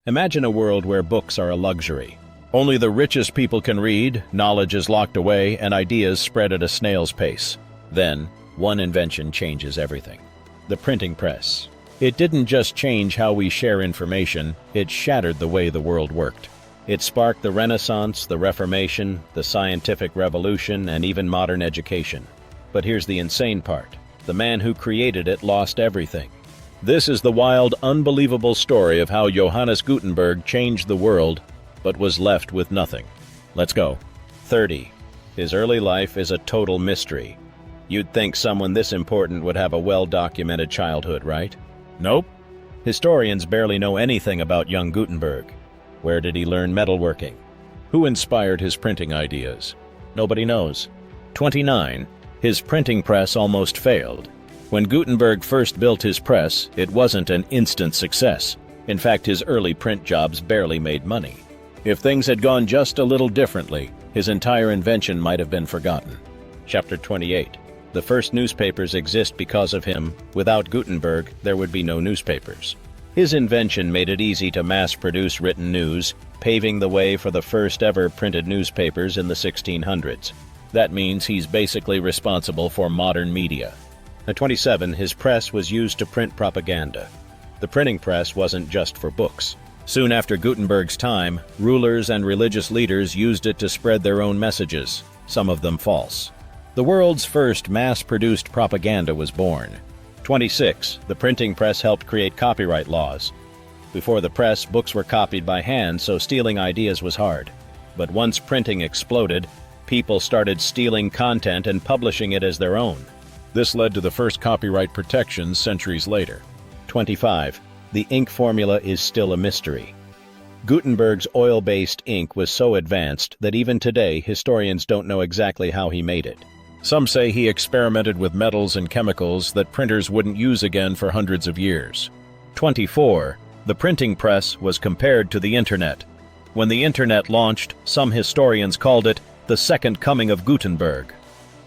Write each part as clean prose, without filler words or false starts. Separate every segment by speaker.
Speaker 1: Imagine a world where books are a luxury. Only the richest people can read, knowledge is locked away, and ideas spread at a snail's pace. Then, one invention changes everything. The printing press. It didn't just change how we share information, it shattered the way the world worked. It sparked the Renaissance, the Reformation, the scientific revolution, and even modern education. But here's the insane part. The man who created it lost everything. This is the wild, unbelievable story of how Johannes Gutenberg changed the world, but was left with nothing. Let's go. 30. His early life is a total mystery. You'd think someone this important would have a well-documented childhood, right? Nope. Historians barely know anything about young Gutenberg. Where did he learn metalworking? Who inspired his printing ideas? Nobody knows. 29. His printing press almost failed. When Gutenberg first built his press, it wasn't an instant success. In fact, his early print jobs barely made money. If things had gone just a little differently, his entire invention might have been forgotten. Chapter 28. The first newspapers exist because of him. Without Gutenberg, there would be no newspapers. His invention made it easy to mass-produce written news, paving the way for the first ever printed newspapers in the 1600s. That means he's basically responsible for modern media. At 27, his press was used to print propaganda. The printing press wasn't just for books. Soon after Gutenberg's time, rulers and religious leaders used it to spread their own messages, some of them false. The world's first mass-produced propaganda was born. 26. The printing press helped create copyright laws. Before the press, books were copied by hand, so stealing ideas was hard. But once printing exploded, people started stealing content and publishing it as their own. This led to the first copyright protections centuries later. 25. The ink formula is still a mystery. Gutenberg's oil-based ink was so advanced that even today historians don't know exactly how he made it. Some say he experimented with metals and chemicals that printers wouldn't use again for hundreds of years. 24. The printing press was compared to the internet. When the internet launched, some historians called it the second coming of Gutenberg.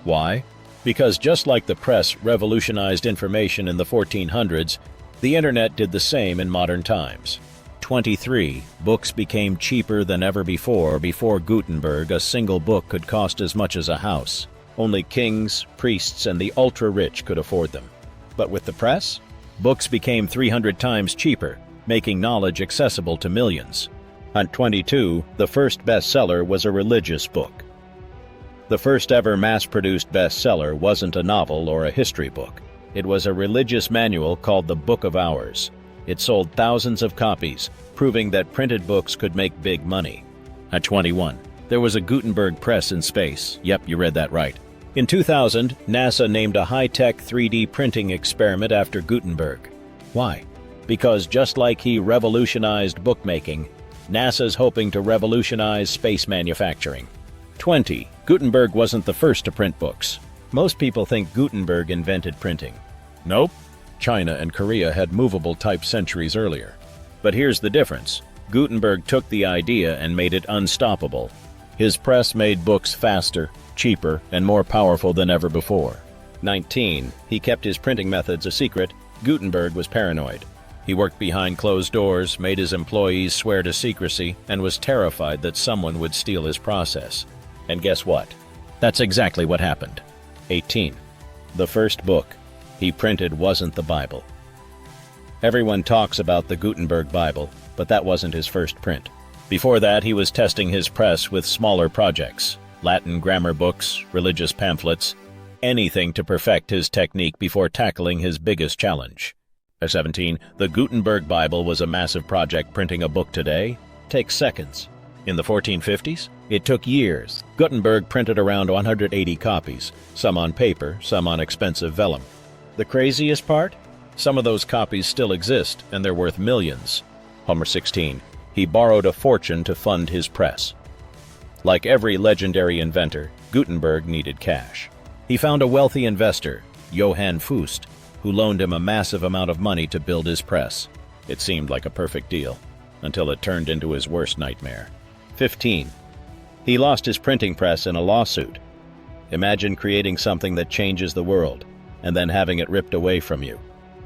Speaker 1: Why? Because just like the press revolutionized information in the 1400s, the internet did the same in modern times. 23. Books became cheaper than ever before. Before Gutenberg, a single book could cost as much as a house. Only kings, priests, and the ultra-rich could afford them. But with the press, books became 300 times cheaper, making knowledge accessible to millions. At 22, the first bestseller was a religious book. The first ever mass-produced bestseller wasn't a novel or a history book. It was a religious manual called the Book of Hours. It sold thousands of copies, proving that printed books could make big money. At 21, there was a Gutenberg press in space. Yep, you read that right. In 2000, NASA named a high-tech 3D printing experiment after Gutenberg. Why? Because just like he revolutionized bookmaking, NASA's hoping to revolutionize space manufacturing. 20. Gutenberg wasn't the first to print books. Most people think Gutenberg invented printing. Nope. China and Korea had movable type centuries earlier. But here's the difference. Gutenberg took the idea and made it unstoppable. His press made books faster, cheaper, and more powerful than ever before. 19. He kept his printing methods a secret. Gutenberg was paranoid. He worked behind closed doors, made his employees swear to secrecy, and was terrified that someone would steal his process. And guess what? That's exactly what happened. 18. The first book he printed wasn't the Bible. Everyone talks about the Gutenberg Bible, but that wasn't his first print. Before that, he was testing his press with smaller projects, Latin grammar books, religious pamphlets, anything to perfect his technique before tackling his biggest challenge. At 17, the Gutenberg Bible was a massive project. Printing a book today takes seconds. In the 1450s, it took years. Gutenberg printed around 180 copies, some on paper, some on expensive vellum. The craziest part? Some of those copies still exist, and they're worth millions. Homer 16. He borrowed a fortune to fund his press. Like every legendary inventor, Gutenberg needed cash. He found a wealthy investor, Johannes Gutenberg, who loaned him a massive amount of money to build his press. It seemed like a perfect deal, until it turned into his worst nightmare. 15. He lost his printing press in a lawsuit. Imagine creating something that changes the world, and then having it ripped away from you.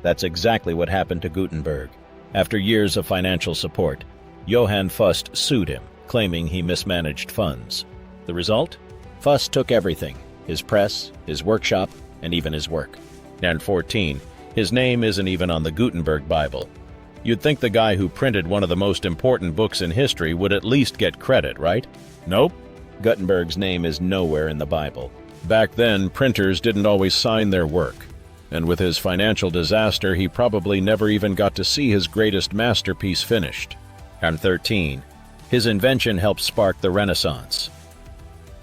Speaker 1: That's exactly what happened to Gutenberg. After years of financial support, Johann Fust sued him, claiming he mismanaged funds. The result? Fust took everything: his press, his workshop, and even his work. And 14, his name isn't even on the Gutenberg Bible. You'd think the guy who printed one of the most important books in history would at least get credit, right? Nope. Gutenberg's name is nowhere in the Bible. Back then, printers didn't always sign their work. And with his financial disaster, he probably never even got to see his greatest masterpiece finished. And 13, his invention helped spark the Renaissance.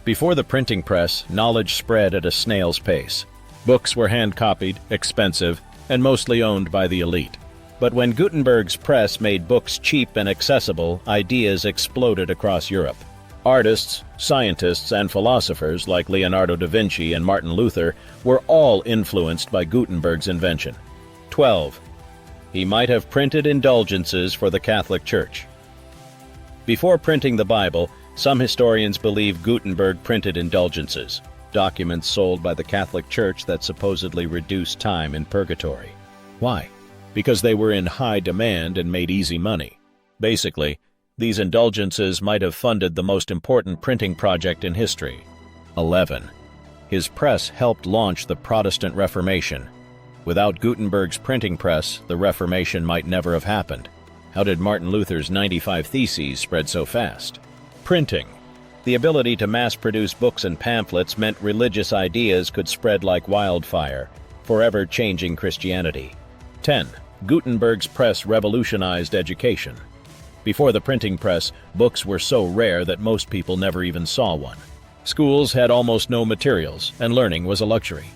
Speaker 1: Before the printing press, knowledge spread at a snail's pace. Books were hand-copied, expensive, and mostly owned by the elite. But when Gutenberg's press made books cheap and accessible, ideas exploded across Europe. Artists, scientists, and philosophers like Leonardo da Vinci and Martin Luther were all influenced by Gutenberg's invention. 12. He might have printed indulgences for the Catholic Church. Before printing the Bible, some historians believe Gutenberg printed indulgences, documents sold by the Catholic Church that supposedly reduced time in purgatory. Why? Because they were in high demand and made easy money. Basically, these indulgences might have funded the most important printing project in history. 11. His press helped launch the Protestant Reformation. Without Gutenberg's printing press, the Reformation might never have happened. How did Martin Luther's 95 Theses spread so fast? Printing. The ability to mass-produce books and pamphlets meant religious ideas could spread like wildfire, forever changing Christianity. 10. Gutenberg's press revolutionized education. Before the printing press, books were so rare that most people never even saw one. Schools had almost no materials, and learning was a luxury.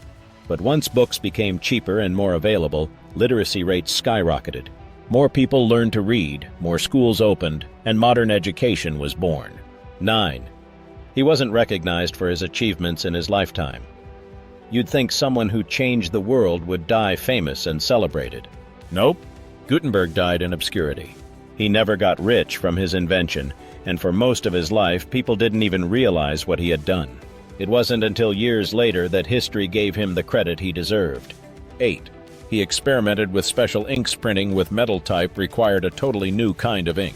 Speaker 1: But once books became cheaper and more available, literacy rates skyrocketed. More people learned to read, more schools opened, and modern education was born. 9. He wasn't recognized for his achievements in his lifetime. You'd think someone who changed the world would die famous and celebrated. Nope. Gutenberg died in obscurity. He never got rich from his invention, and for most of his life, people didn't even realize what he had done. It wasn't until years later that history gave him the credit he deserved. 8. He experimented with special inks. Printing with metal type required a totally new kind of ink.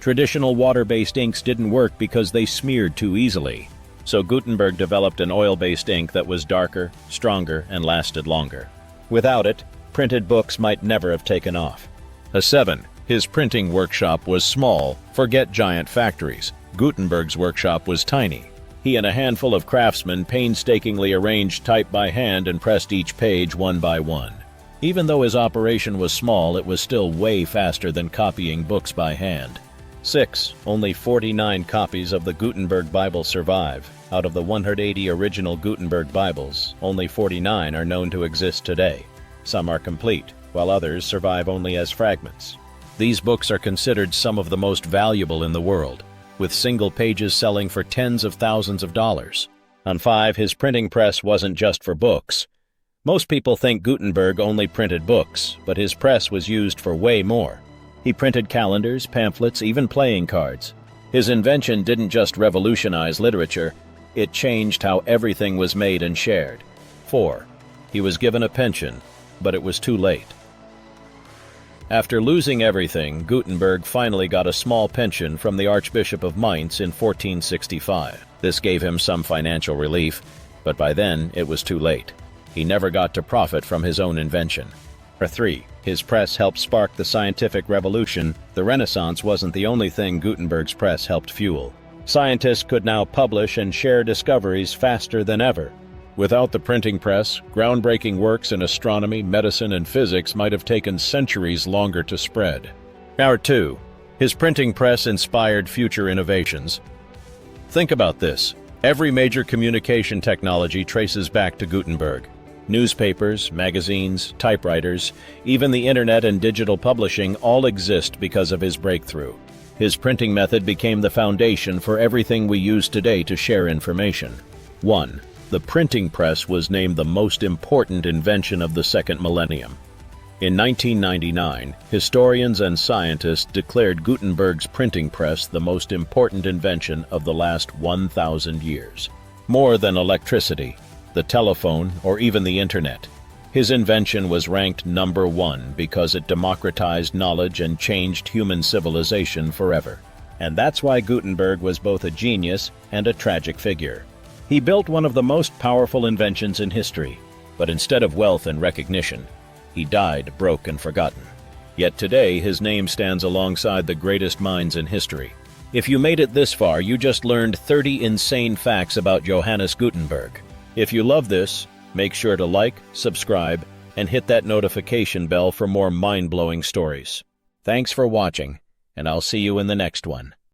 Speaker 1: Traditional water-based inks didn't work because they smeared too easily. So Gutenberg developed an oil-based ink that was darker, stronger, and lasted longer. Without it, printed books might never have taken off. 7. His printing workshop was small. Forget giant factories. Gutenberg's workshop was tiny. He and a handful of craftsmen painstakingly arranged type by hand and pressed each page one by one. Even though his operation was small, it was still way faster than copying books by hand. 6. Only 49 copies of the Gutenberg Bible survive. Out of the 180 original Gutenberg Bibles, only 49 are known to exist today. Some are complete, while others survive only as fragments. These books are considered some of the most valuable in the world, with single pages selling for tens of thousands of dollars. On 5, his printing press wasn't just for books. Most people think Gutenberg only printed books, but his press was used for way more. He printed calendars, pamphlets, even playing cards. His invention didn't just revolutionize literature, it changed how everything was made and shared. 4. He was given a pension, but it was too late. After losing everything, Gutenberg finally got a small pension from the Archbishop of Mainz in 1465. This gave him some financial relief, but by then it was too late. He never got to profit from his own invention. 3. His press helped spark the scientific revolution. The Renaissance wasn't the only thing Gutenberg's press helped fuel. Scientists could now publish and share discoveries faster than ever. Without the printing press, groundbreaking works in astronomy, medicine, and physics might have taken centuries longer to spread. 2. His printing press inspired future innovations. Think about this. Every major communication technology traces back to Gutenberg. Newspapers, magazines, typewriters, even the internet and digital publishing all exist because of his breakthrough. His printing method became the foundation for everything we use today to share information. 1. The printing press was named the most important invention of the second millennium. In 1999, historians and scientists declared Gutenberg's printing press the most important invention of the last 1,000 years. More than electricity, the telephone, or even the internet. His invention was ranked #1 because it democratized knowledge and changed human civilization forever. And that's why Gutenberg was both a genius and a tragic figure. He built one of the most powerful inventions in history, but instead of wealth and recognition, he died broke and forgotten. Yet today, his name stands alongside the greatest minds in history. If you made it this far, you just learned 30 insane facts about Johannes Gutenberg. If you love this, make sure to like, subscribe, and hit that notification bell for more mind-blowing stories. Thanks for watching, and I'll see you in the next one.